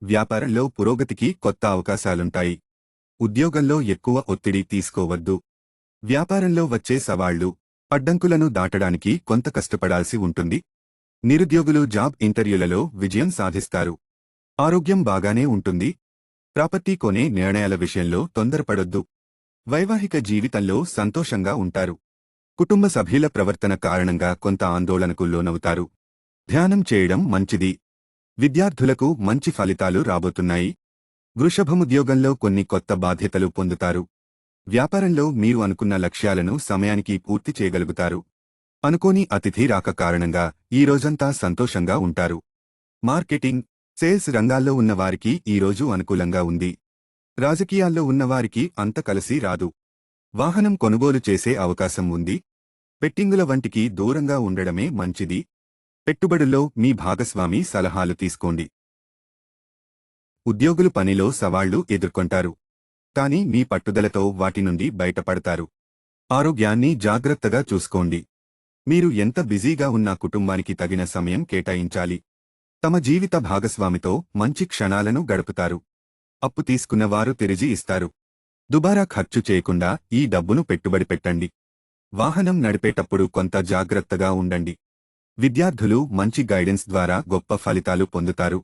వ్యాపారంలో పురోగతికి కొత్త అవకాశాలుంటాయి. ఉద్యోగంలో ఎక్కువ ఒత్తిడి తీసుకోవద్దు. వ్యాపారంలో వచ్చే సవాళ్లు, అడ్డంకులను దాటడానికి కొంత కష్టపడాల్సి ఉంటుంది. నిరుద్యోగులు జాబ్ ఇంటర్వ్యూలలో విజయం సాధిస్తారు. ఆరోగ్యం బాగానే ఉంటుంది. ప్రాపర్టీ కొనే నిర్ణయాల విషయంలో తొందరపడొద్దు. వైవాహిక జీవితంలో సంతోషంగా ఉంటారు. కుటుంబ సభ్యుల ప్రవర్తన కారణంగా కొంత ఆందోళనకు లోనవుతారు. ధ్యానం చేయడం మంచిది. విద్యార్థులకు మంచి ఫలితాలు రాబోతున్నాయి. వృషభముద్యోగంలో కొన్ని కొత్త బాధ్యతలు పొందుతారు. వ్యాపారంలో మీరు అనుకున్న లక్ష్యాలను సమయానికి పూర్తి చేయగలుగుతారు. అనుకోని అతిథి రాక కారణంగా ఈ రోజంతా సంతోషంగా ఉంటారు. మార్కెటింగ్, సేల్స్ రంగాల్లో ఉన్నవారికి ఈరోజు అనుకూలంగా ఉంది. రాజకీయాల్లో ఉన్నవారికి అంత కలిసి రాదు. వాహనం కొనుగోలు చేసే అవకాశం ఉంది. బెట్టింగుల వంటికి దూరంగా ఉండడమే మంచిది. పెట్టుబడుల్లో మీ భాగస్వామి సలహాలు తీసుకోండి. ఉద్యోగులు పనిలో సవాళ్లు ఎదుర్కొంటారు. కానీ మీ పట్టుదలతో వాటి నుండి బయటపడతారు. ఆరోగ్యాన్ని జాగ్రత్తగా చూసుకోండి. మీరు ఎంత బిజీగా ఉన్నా కుటుంబానికి తగిన సమయం కేటాయించాలి. తమ జీవిత భాగస్వామితో మంచి క్షణాలను గడుపుతారు. అప్పు తీసుకున్నవారు తిరిగి ఇస్తారు. దుబారా ఖర్చు చేయకుండా ఈ డబ్బును పెట్టుబడి పెట్టండి. వాహనం నడిపేటప్పుడు కొంత జాగ్రత్తగా ఉండండి. విద్యార్థులు మంచి గైడెన్స్ ద్వారా గొప్ప ఫలితాలు పొందుతారు.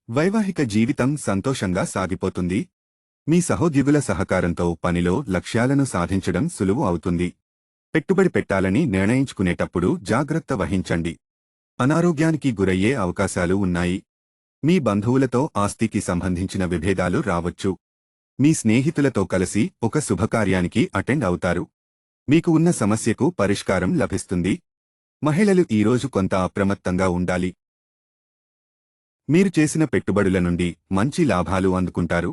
వైవాహిక జీవితం సంతోషంగా సాగిపోతుంది. మీ సహోద్యోగుల సహకారంతో పనిలో లక్ష్యాలను సాధించడం సులువు అవుతుంది. పెట్టుబడి పెట్టాలని నిర్ణయించుకునేటప్పుడు జాగ్రత్త వహించండి. అనారోగ్యానికి గురయ్యే అవకాశాలు ఉన్నాయి. మీ బంధువులతో ఆస్తికి సంబంధించిన విభేదాలు రావచ్చు. మీ స్నేహితులతో కలిసి ఒక శుభకార్యానికి అటెండ్ అవుతారు. మీకు ఉన్న సమస్యకు పరిష్కారం లభిస్తుంది. మహిళలు ఈరోజు కొంత అప్రమత్తంగా ఉండాలి. మీరు చేసిన పెట్టుబడుల నుండి మంచి లాభాలు అందుకుంటారు.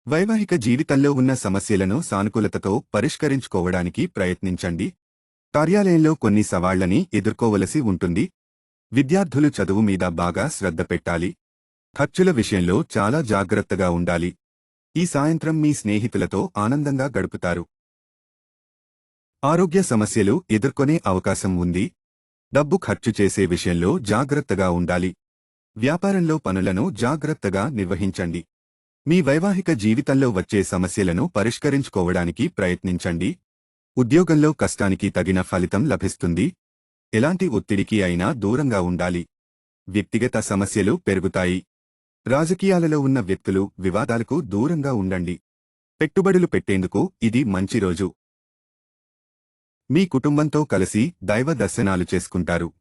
వైవాహిక జీవితంలో ఉన్న సమస్యలను సానుకూలతతో పరిష్కరించుకోవడానికి ప్రయత్నించండి. కార్యాలయంలో కొన్ని సవాళ్లని ఎదుర్కోవలసి ఉంటుంది. విద్యార్థులు చదువు మీద బాగా శ్రద్ధ పెట్టాలి. ఖర్చుల విషయంలో చాలా జాగ్రత్తగా ఉండాలి. ఈ సాయంత్రం మీ స్నేహితులతో ఆనందంగా గడుపుతారు. ఆరోగ్య సమస్యలు ఎదుర్కొనే అవకాశం ఉంది. డబ్బు ఖర్చు చేసే విషయంలో జాగ్రత్తగా ఉండాలి. వ్యాపారంలో పనులను జాగ్రత్తగా నిర్వహించండి. మీ వైవాహిక జీవితంలో వచ్చే సమస్యలను పరిష్కరించుకోవడానికి ప్రయత్నించండి. ఉద్యోగంలో కష్టానికి తగిన ఫలితం లభిస్తుంది. ఎలాంటి ఒత్తిడికి అయినా దూరంగా ఉండాలి. వ్యక్తిగత సమస్యలు పెరుగుతాయి. రాజకీయాలలో ఉన్న వ్యక్తులు వివాదాలకు దూరంగా ఉండండి. పెట్టుబడులు పెట్టేందుకు ఇది మంచి రోజు. మీ కుటుంబంతో కలిసి దైవ దర్శనాలు చేసుకుంటారు.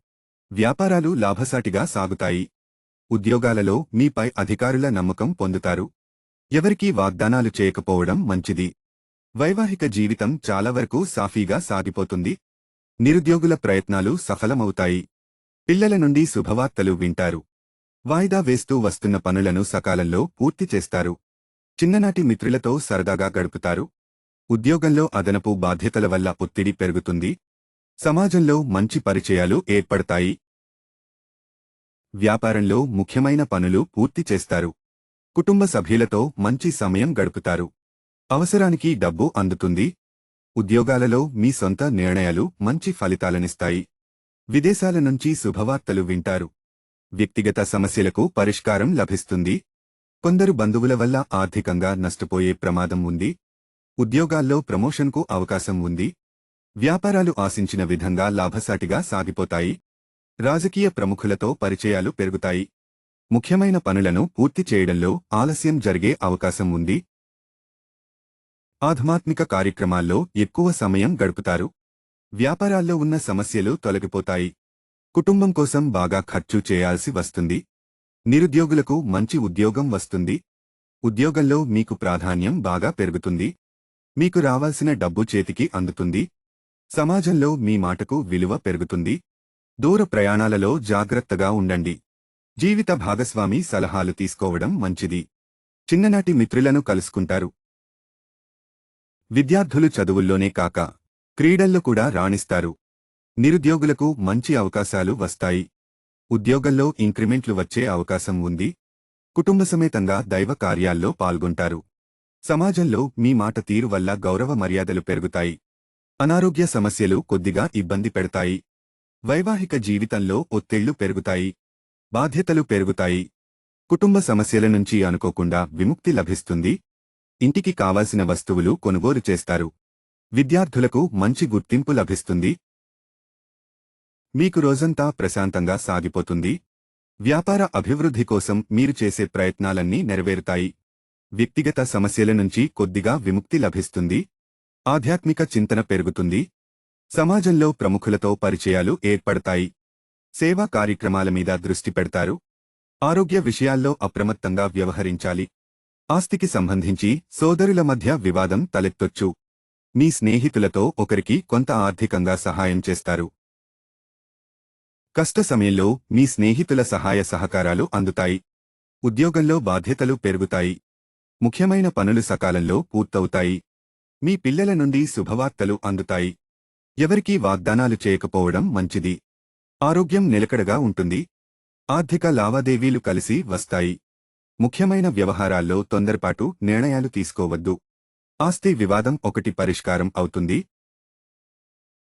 వ్యాపారాలు లాభసాటిగా సాగుతాయి. ఉద్యోగాలలో మీపై అధికారుల నమ్మకం పొందుతారు. ఎవరికీ వాగ్దానాలు చేయకపోవడం మంచిది. వైవాహిక జీవితం చాలా వరకు సాఫీగా సాగిపోతుంది. నిరుద్యోగుల ప్రయత్నాలు సఫలమవుతాయి. పిల్లల నుండి శుభవార్తలు వింటారు. వాయిదా వేస్తూ వస్తున్న పనులను సకాలంలో పూర్తి చేస్తారు. చిన్ననాటి మిత్రులతో సరదాగా గడుపుతారు. ఉద్యోగంలో అదనపు బాధ్యతల వల్ల ఒత్తిడి పెరుగుతుంది. సమాజంలో మంచి పరిచయాలు ఏర్పడతాయి. వ్యాపారంలో ముఖ్యమైన పనులు పూర్తి చేస్తారు. కుటుంబ సభ్యులతో మంచి సమయం గడుపుతారు. అవసరానికి డబ్బు అందుతుంది. ఉద్యోగాలలో మీ సొంత నిర్ణయాలు మంచి ఫలితాలనిస్తాయి. విదేశాల నుంచి శుభవార్తలు వింటారు. వ్యక్తిగత సమస్యలకు పరిష్కారం లభిస్తుంది. కొందరు బంధువుల వల్ల ఆర్థికంగా నష్టపోయే ప్రమాదం ఉంది. ఉద్యోగాల్లో ప్రమోషన్కు అవకాశం ఉంది. వ్యాపారాలు ఆశించిన విధంగా లాభసాటిగా సాగిపోతాయి. రాజకీయ ప్రముఖులతో పరిచయాలు పెరుగుతాయి. ముఖ్యమైన పనులను పూర్తి చేయడంలో ఆలస్యం జరిగే అవకాశం ఉంది. ఆధ్యాత్మిక కార్యక్రమాల్లో ఎక్కువ సమయం గడుపుతారు. వ్యాపారాల్లో ఉన్న సమస్యలు తొలగిపోతాయి. కుటుంబం కోసం బాగా ఖర్చు చేయాల్సి వస్తుంది. నిరుద్యోగులకు మంచి ఉద్యోగం వస్తుంది. ఉద్యోగంలో మీకు ప్రాధాన్యం బాగా పెరుగుతుంది. మీకు రావాల్సిన డబ్బు చేతికి అందుతుంది. సమాజంలో మీ మాటకు విలువ పెరుగుతుంది. దూర ప్రయాణాలలో జాగ్రత్తగా ఉండండి. జీవిత భాగస్వామి సలహాలు తీసుకోవడం మంచిది. చిన్ననాటి మిత్రులను కలుసుకుంటారు. విద్యార్థులు చదువుల్లోనే కాక క్రీడల్లో కూడా రాణిస్తారు. నిరుద్యోగులకు మంచి అవకాశాలు వస్తాయి. ఉద్యోగంలో ఇంక్రిమెంట్లు వచ్చే అవకాశం ఉంది. కుటుంబ సమేతంగా దైవ కార్యాల్లో పాల్గొంటారు. సమాజంలో మీ మాట తీరు వల్ల గౌరవ మర్యాదలు పెరుగుతాయి. అనారోగ్య సమస్యలు కొద్దిగా ఇబ్బంది పెడతాయి. వైవాహిక జీవితంలో ఒత్తిళ్లు పెరుగుతాయి. బాధ్యతలు పెరుగుతాయి. కుటుంబ సమస్యల నుంచి అనుకోకుండా విముక్తి లభిస్తుంది. ఇంటికి కావాల్సిన వస్తువులు కొనుగోలు చేస్తారు. విద్యార్థులకు మంచి గుర్తింపు లభిస్తుంది. మీకు రోజంతా ప్రశాంతంగా సాగిపోతుంది. వ్యాపార అభివృద్ధి కోసం మీరు చేసే ప్రయత్నాలన్నీ నెరవేరుతాయి. వ్యక్తిగత సమస్యల నుంచి కొద్దిగా విముక్తి లభిస్తుంది. ఆధ్యాత్మిక చింతన పెరుగుతుంది. సమాజంలో ప్రముఖులతో పరిచయాలు ఏర్పడతాయి. సేవా కార్యక్రమాల మీద దృష్టి పెడతారు. ఆరోగ్య విషయాల్లో అప్రమత్తంగా వ్యవహరించాలి. ఆస్తికి సంబంధించి సోదరుల మధ్య వివాదం తలెత్తొచ్చు. మీ స్నేహితులతో ఒకరికి కొంత ఆర్థికంగా సహాయం చేస్తారు. కష్ట సమయంలో మీ స్నేహితుల సహాయ సహకారాలు అందుతాయి. ఉద్యోగంలో బాధ్యతలు పెరుగుతాయి. ముఖ్యమైన పనులు సకాలంలో పూర్తవుతాయి. మీ పిల్లల నుండి శుభవార్తలు అందుతాయి. ఎవరికీ వాగ్దానాలు చేయకపోవడం మంచిది. ఆరోగ్యం నిలకడగా ఉంటుంది. ఆర్థిక లావాదేవీలు కలిసి వస్తాయి. ముఖ్యమైన వ్యవహారాల్లో తొందరపాటు నిర్ణయాలు తీసుకోవద్దు. ఆస్తి వివాదం ఒకటి పరిష్కారం అవుతుంది.